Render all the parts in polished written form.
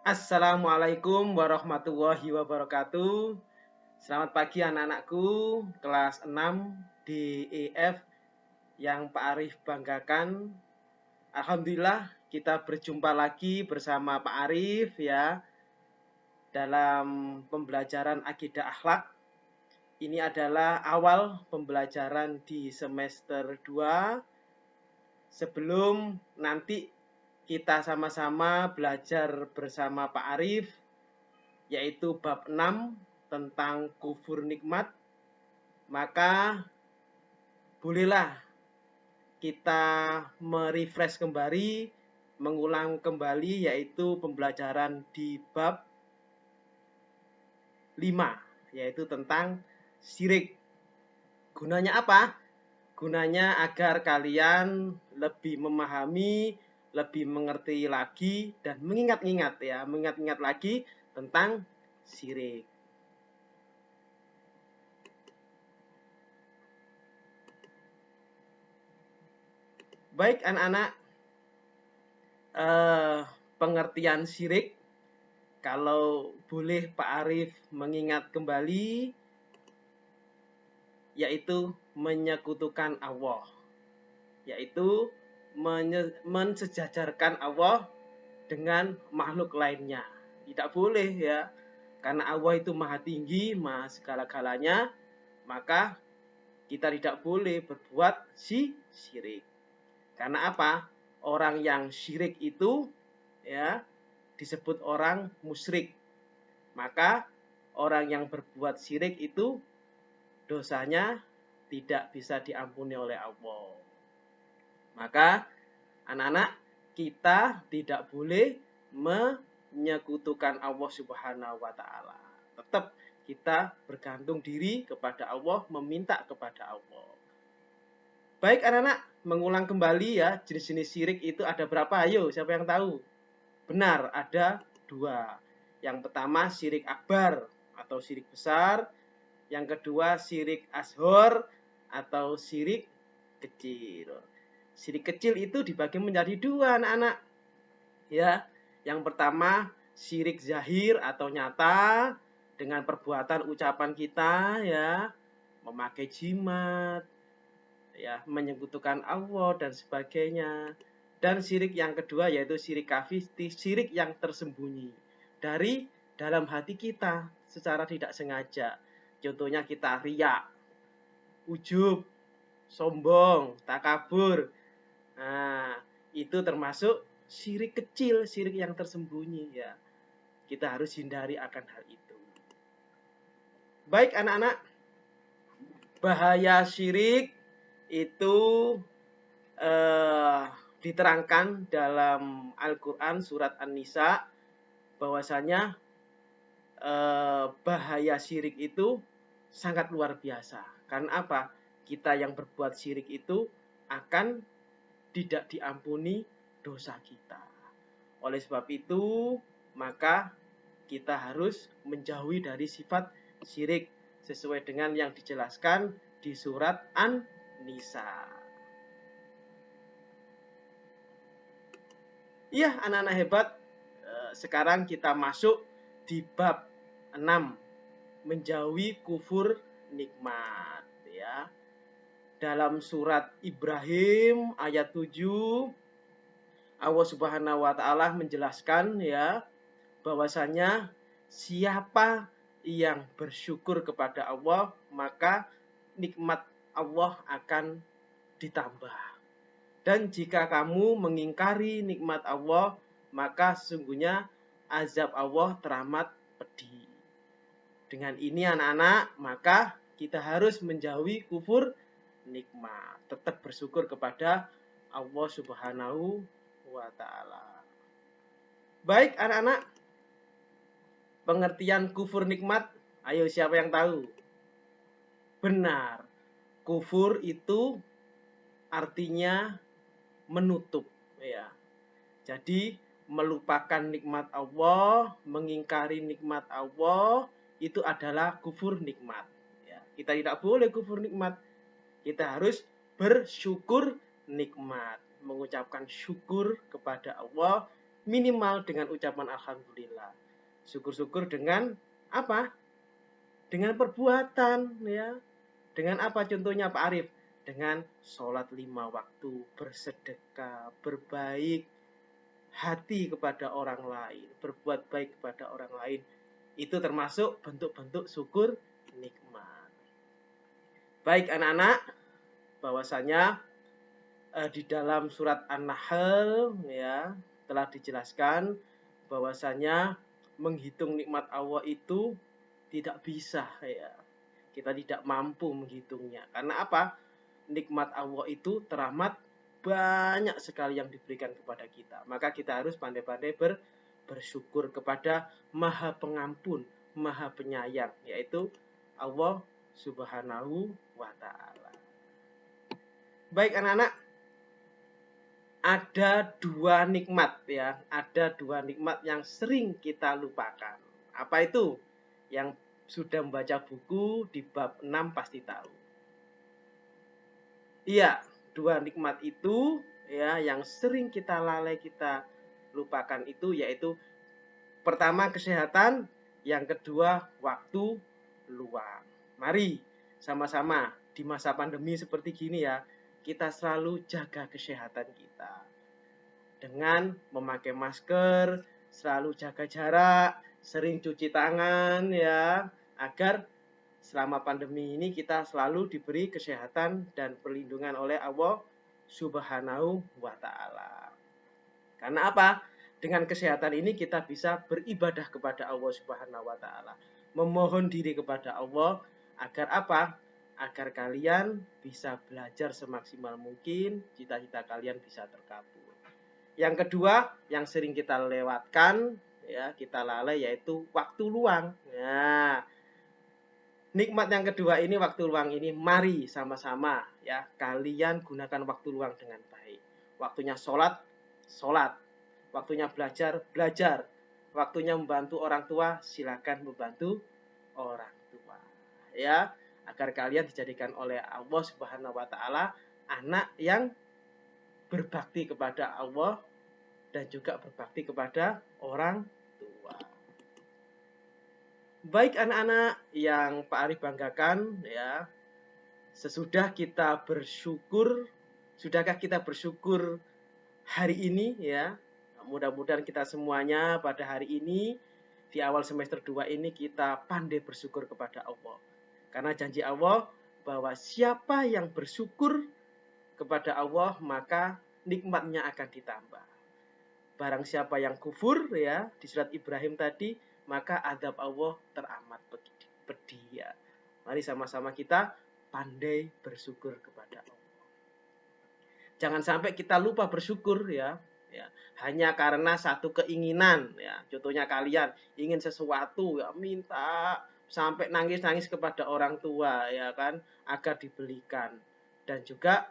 Assalamualaikum warahmatullahi wabarakatuh. Selamat pagi anak-anakku kelas 6 DEF yang Pak Arif banggakan. Alhamdulillah kita berjumpa lagi bersama Pak Arif ya dalam pembelajaran akidah akhlak. Ini adalah awal pembelajaran di semester 2 sebelum nanti kita sama-sama belajar bersama Pak Arif yaitu bab 6 tentang kufur nikmat, maka bolehlah kita merefresh kembali, mengulang kembali yaitu pembelajaran di bab 5 yaitu tentang syirik. Gunanya apa? Gunanya agar kalian lebih memahami, lebih mengerti lagi dan mengingat-ingat lagi tentang syirik. Baik anak-anak, pengertian syirik, kalau boleh Pak Arif mengingat kembali, yaitu menyekutukan Allah, yaitu mensejajarkan Allah dengan makhluk lainnya. Tidak boleh ya, karena Allah itu maha tinggi, maha segala-galanya, maka kita tidak boleh berbuat syirik. Karena apa? Orang yang syirik itu ya disebut orang musyrik. Maka orang yang berbuat syirik itu dosanya tidak bisa diampuni oleh Allah. Maka anak-anak, kita tidak boleh menyekutukan Allah Subhanahu wa taala. Tetap kita bergantung diri kepada Allah, meminta kepada Allah. Baik anak-anak, mengulang kembali ya, jenis-jenis syirik itu ada berapa? Ayo, siapa yang tahu? Benar, ada 2. Yang pertama syirik akbar atau syirik besar. Yang kedua syirik ashor atau syirik kecil. Syirik kecil itu dibagi menjadi 2 anak-anak. Ya, yang pertama syirik zahir atau nyata dengan perbuatan ucapan kita ya, memakai jimat, ya, menyekutukan Allah dan sebagainya. Dan syirik yang kedua yaitu syirik khafi, syirik yang tersembunyi dari dalam hati kita secara tidak sengaja. Contohnya kita riya, ujub, sombong, takabur. Nah, itu termasuk syirik kecil, syirik yang tersembunyi ya. Kita harus hindari akan hal itu. Baik anak-anak, bahaya syirik itu diterangkan dalam Al-Quran surat An-Nisa bahwasanya bahaya syirik itu sangat luar biasa. Karena apa? Kita yang berbuat syirik itu akan tidak diampuni dosa kita. Oleh sebab itu, maka kita harus menjauhi dari sifat syirik sesuai dengan yang dijelaskan di surat An-Nisa. Iya, anak-anak hebat. Sekarang kita masuk di bab 6, menjauhi kufur nikmat ya. Dalam surat Ibrahim ayat 7, Allah Subhanahu wa taala menjelaskan ya bahwasanya siapa yang bersyukur kepada Allah, maka nikmat Allah akan ditambah. Dan jika kamu mengingkari nikmat Allah, maka sesungguhnya azab Allah teramat pedih. Dengan ini anak-anak, maka kita harus menjauhi kufur nikmat. Tetap bersyukur kepada Allah Subhanahu wa taala. Baik anak-anak, pengertian kufur nikmat, ayo siapa yang tahu? Benar, kufur itu artinya menutup ya. Jadi melupakan nikmat Allah, mengingkari nikmat Allah itu adalah kufur nikmat ya. Kita tidak boleh kufur nikmat. Kita harus bersyukur nikmat, mengucapkan syukur kepada Allah minimal dengan ucapan alhamdulillah. Syukur-syukur dengan apa? Dengan perbuatan, ya. Dengan apa contohnya Pak Arif? Dengan sholat 5 waktu, bersedekah, berbaik hati kepada orang lain, berbuat baik kepada orang lain. Itu termasuk bentuk-bentuk syukur nikmat. Baik anak-anak, bahwasanya di dalam surat An-Nahl ya telah dijelaskan bahwasanya menghitung nikmat Allah itu tidak bisa ya. Kita tidak mampu menghitungnya. Karena apa? Nikmat Allah itu teramat banyak sekali yang diberikan kepada kita. Maka kita harus pandai-pandai bersyukur kepada Maha Pengampun, Maha Penyayang, yaitu Allah Subhanahu wa Ta'ala. Baik anak-anak, ada dua nikmat ya, ada dua nikmat yang sering kita lupakan. Apa itu? Yang sudah membaca buku di bab 6 pasti tahu. Iya, dua nikmat itu ya yang sering kita lalai, kita lupakan itu yaitu pertama kesehatan, yang kedua waktu luang. Mari sama-sama di masa pandemi seperti gini ya, kita selalu jaga kesehatan kita. Dengan memakai masker, selalu jaga jarak, sering cuci tangan ya, agar selama pandemi ini kita selalu diberi kesehatan dan perlindungan oleh Allah Subhanahu wa Ta'ala. Karena apa? Dengan kesehatan ini kita bisa beribadah kepada Allah Subhanahu wa Ta'ala, memohon diri kepada Allah agar apa? Agar kalian bisa belajar semaksimal mungkin, cita-cita kalian bisa terkabul. Yang kedua, yang sering kita lewatkan, ya kita lalai, yaitu waktu luang. Nah, nikmat yang kedua ini, waktu luang ini, mari sama-sama ya kalian gunakan waktu luang dengan baik. Waktunya sholat, sholat. Waktunya belajar, belajar. Waktunya membantu orang tua, silakan membantu orang tua. Ya, agar kalian dijadikan oleh Allah Subhanahu wa Ta'ala anak yang berbakti kepada Allah dan juga berbakti kepada orang tua. Baik anak-anak yang Pak Arif banggakan ya, sesudah kita bersyukur, sudahkah kita bersyukur hari ini ya? Mudah-mudahan kita semuanya pada hari ini di awal semester 2 ini kita pandai bersyukur kepada Allah. Karena janji Allah bahwa siapa yang bersyukur kepada Allah maka nikmatnya akan ditambah. Barang siapa yang kufur ya di surat Ibrahim tadi, maka adab Allah teramat pedih ya. Mari sama-sama kita pandai bersyukur kepada Allah. Jangan sampai kita lupa bersyukur ya. Hanya karena satu keinginan ya. Contohnya kalian ingin sesuatu ya, minta sampai nangis-nangis kepada orang tua ya kan, agar dibelikan. Dan juga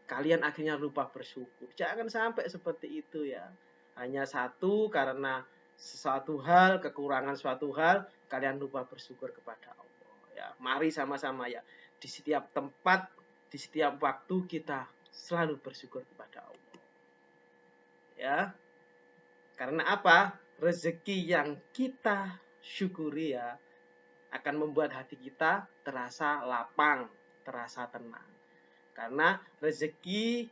kalian akhirnya lupa bersyukur. Jangan sampai seperti itu ya. Hanya satu karena sesuatu hal, kekurangan suatu hal, kalian lupa bersyukur kepada Allah. Ya, mari sama-sama ya. Di setiap tempat, di setiap waktu kita selalu bersyukur kepada Allah. Ya. Karena apa? Rezeki yang kita syukuri ya akan membuat hati kita terasa lapang, terasa tenang. Karena rezeki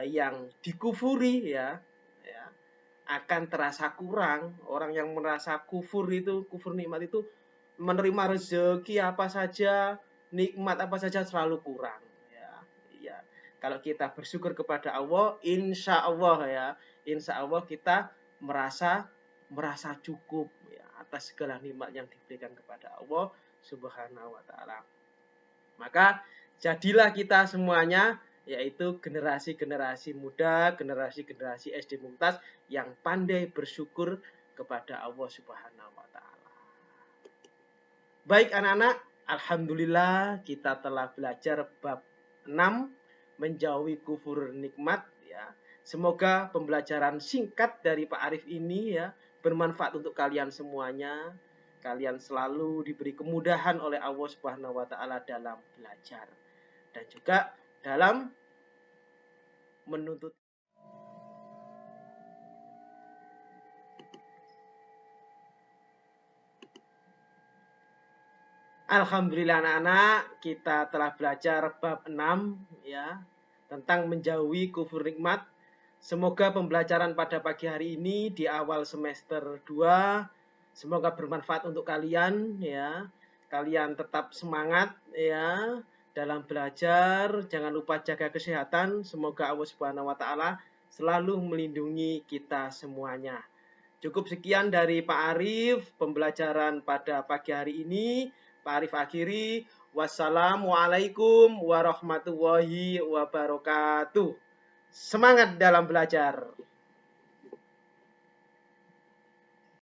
yang dikufuri ya akan terasa kurang. Orang yang merasa kufur itu, kufur nikmat itu, menerima rezeki apa saja, nikmat apa saja selalu kurang. Ya. Kalau kita bersyukur kepada Allah, insya Allah kita merasa cukup ya, atas segala nikmat yang diberikan kepada Allah Subhanahu wa Ta'ala. Maka jadilah kita semuanya yaitu generasi-generasi muda, generasi-generasi SD Mumtaz yang pandai bersyukur kepada Allah Subhanahu wa Ta'ala. Baik anak-anak, alhamdulillah kita telah belajar bab 6 menjauhi kufur nikmat ya. Semoga pembelajaran singkat dari Pak Arif ini ya bermanfaat untuk kalian semuanya. Kalian selalu diberi kemudahan oleh Allah Subhanahu wa Ta'ala dalam belajar dan juga dalam menuntut. Alhamdulillah anak-anak, kita telah belajar bab 6 ya, tentang menjauhi kufur nikmat. Semoga pembelajaran pada pagi hari ini di awal semester 2 semoga bermanfaat untuk kalian ya. Kalian tetap semangat ya dalam belajar, jangan lupa jaga kesehatan. Semoga Allah Subhanahu wa taala selalu melindungi kita semuanya. Cukup sekian dari Pak Arif pembelajaran pada pagi hari ini. Pak Arif akhiri. Wassalamualaikum warahmatullahi wabarakatuh. Semangat dalam belajar.